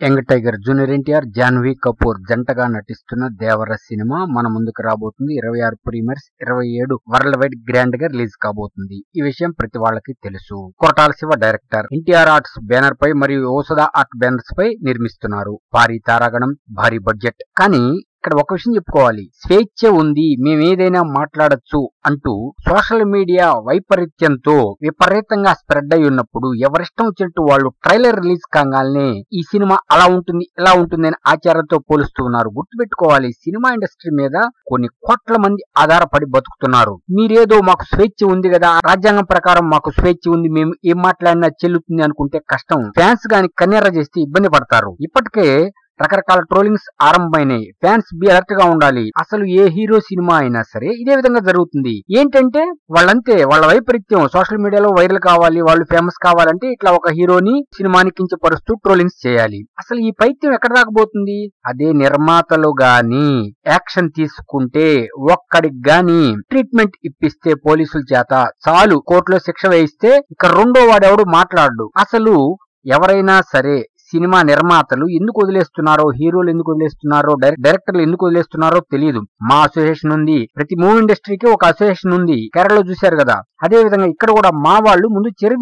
Young tiger junior NTR, Janhvi Kapoor జంటగా నటిస్తున్న Devara cinema మన ముందుకు రాబోతుంది. 26 ప్రీమియర్స్, 27 వరల్డ్ వైడ్ గ్రాండ్ గా రిలీజ్ కాబోతుంది. ఈ విషయం ప్రతి వాళ్ళకి తెలుసు. కొరటాల శివ డైరెక్టర్, ఎన్టీఆర్ ఆర్ట్స్ బ్యానర్ పై మరియు యోసద ఆర్ట్ బ్యానర్స్ పై నిర్మిస్తున్నారు. భారీ తారాగణం, భారీ బడ్జెట్. కానీ ఇక్కడ ఒక విషయం చెప్పుకోవాలి, స్వేచ్ఛ ఉంది, మేమేదైనా మాట్లాడొచ్చు అంటూ సోషల్ మీడియా వైపరీత్యంతో విపరీతంగా స్ప్రెడ్ అయి ఉన్నప్పుడు ఎవరిష్టం వచ్చినట్టు వాళ్ళు ట్రైలర్ రిలీజ్ కాగానే ఈ సినిమా అలా ఉంటుంది ఇలా ఉంటుంది అని ఆచారంతో పోలుస్తూ ఉన్నారు. గుర్తుపెట్టుకోవాలి, సినిమా ఇండస్ట్రీ మీద కొన్ని కోట్ల మంది ఆధారపడి బతుకుతున్నారు. మీరేదో మాకు స్వేచ్ఛ ఉంది కదా, రాజ్యాంగం ప్రకారం మాకు స్వేచ్ఛ ఉంది, మేము ఏం మాట్లాడినా చెల్లుతుంది అనుకుంటే కష్టం. ఫ్యాన్స్ గాని కన్నెర్ర చేస్తే ఇబ్బంది పడతారు. ఇప్పటికే రకరకాల ట్రోలింగ్స్ ఆరంభమైనాయి. ఫ్యాన్స్ బి అలర్ట్ గా ఉండాలి. అసలు ఏ హీరో సినిమా అయినా సరే ఇదే విధంగా జరుగుతుంది. ఏంటంటే వాళ్ళంతే, వాళ్ళ వైపరీత్యం సోషల్ మీడియాలో వైరల్ కావాలి, వాళ్ళు ఫేమస్ కావాలంటే ఇట్లా ఒక హీరోని సినిమాని కించపరుస్తూ ట్రోలింగ్స్ చేయాలి. అసలు ఈ పైత్యం ఎక్కడ దాకపోతుంది? అదే నిర్మాతలు గాని యాక్షన్ తీసుకుంటే, ఒక్కడికి గాని ట్రీట్మెంట్ ఇప్పిస్తే పోలీసుల చేత చాలు, కోర్టులో శిక్ష వేయిస్తే ఇక రెండో వాడెవడు మాట్లాడు. అసలు ఎవరైనా సరే సినిమా నిర్మాతలు ఎందుకు వదిలేస్తున్నారో, హీరోలు ఎందుకు వదిలేస్తున్నారో, డైరెక్టర్లు ఎందుకు వదిలేస్తున్నారో తెలియదు. మా అసోసియేషన్ ఉంది, ప్రతి మూవీ ఇండస్ట్రీకి ఒక అసోసియేషన్ ఉంది. కేరళలో చూశారు కదా, అదే విధంగా ఇక్కడ కూడా మా వాళ్ళు ముందు చర్య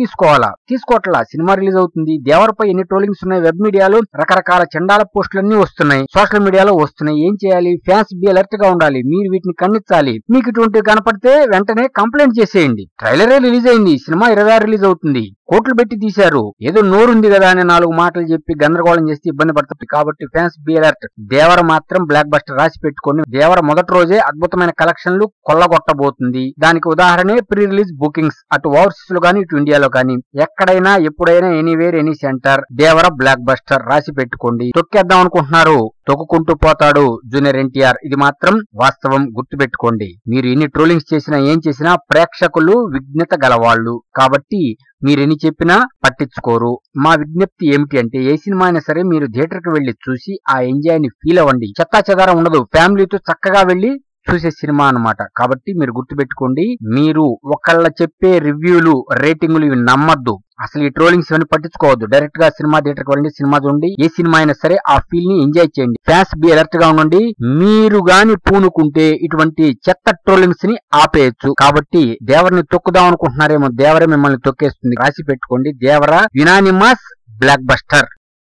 తీసుకోవట్లా. సినిమా రిలీజ్ అవుతుంది, దేవరపై ఎన్ని ట్రోలింగ్స్ ఉన్నాయి, వెబ్ మీడియాలో రకరకాల చండాల పోస్టులన్నీ వస్తున్నాయి, సోషల్ మీడియాలో వస్తున్నాయి. ఏం చేయాలి? ఫ్యాన్స్ బి అలర్ట్ గా ఉండాలి. మీరు వీటిని ఖండించాలి. మీకు ఇటువంటివి కనపడితే వెంటనే కంప్లైంట్ చేసేయండి. ట్రైలరే రిలీజ్ అయింది, సినిమా 26 రిలీజ్ అవుతుంది, కోట్లు పెట్టి తీశారు. ఏదో నోరుంది కదా అని 4 మాటలు చెప్పి గందరగోళం చేస్తే ఇబ్బంది పడుతుంది. కాబట్టి ఫ్యాన్స్ బి అలర్ట్. దేవర మాత్రం బ్లాక్ బస్టర్ రాసి పెట్టుకొని, దేవర మొదటి రోజే అద్భుతమైన కలెక్షన్లు కొల్లగొట్టబోతుంది. దానికి ఉదాహరణే ప్రీ రిలీజ్ బుకింగ్స్. అటు ఓవర్సీస్ లో గానీ, ఇటు ఇండియాలో గానీ, ఎక్కడైనా ఎప్పుడైనా ఎనీవేర్ ఎనీ సెంటర్ దేవర బ్లాక్ బస్టర్ రాసి పెట్టుకోండి. తొక్కేద్దాం అనుకుంటున్నారు, తొక్కుకుంటూ పోతాడు జూనియర్ ఎన్టీఆర్. ఇది మాత్రం వాస్తవం, గుర్తుపెట్టుకోండి. మీరు ఎన్ని ట్రోలింగ్స్ చేసినా ఏం చేసినా ప్రేక్షకులు విజ్ఞత గలవాళ్ళు. కాబట్టి మీరెన్ని చెప్పినా పట్టించుకోరు. మా విజ్ఞప్తి ఏమిటి అంటే, ఏ సినిమా అయినా సరే మీరు థియేటర్ కి వెళ్లి చూసి ఆ ఎంజాయ్ ని ఫీల్ అవ్వండి. చెత్తా చెదారం ఉండదు, ఫ్యామిలీతో చక్కగా వెళ్లి చూసే సినిమా అన్నమాట. కాబట్టి మీరు గుర్తుపెట్టుకోండి, మీరు ఒకళ్ళ చెప్పే రివ్యూలు, రేటింగులు ఇవి నమ్మద్దు. అసలు ఈ ట్రోలింగ్స్ ఇవన్నీ పట్టించుకోవద్దు. డైరెక్ట్ గా సినిమా థియేటర్ కి వెళ్ళండి, సినిమా చూడండి. ఏ సినిమా అయినా సరే ఆ ఫీల్ ని ఎంజాయ్ చేయండి. ఫ్యాన్స్ బి అలర్ట్ గా ఉండండి. మీరు గాని పూనుకుంటే ఇటువంటి చెత్త ట్రోలింగ్స్ ని ఆపేయచ్చు. కాబట్టి దేవరని తొక్కుదాం అనుకుంటున్నారేమో, దేవరే మిమ్మల్ని తొక్కేస్తుంది. రాసి పెట్టుకోండి, దేవర యునానిమస్ బ్లాక్ బస్టర్.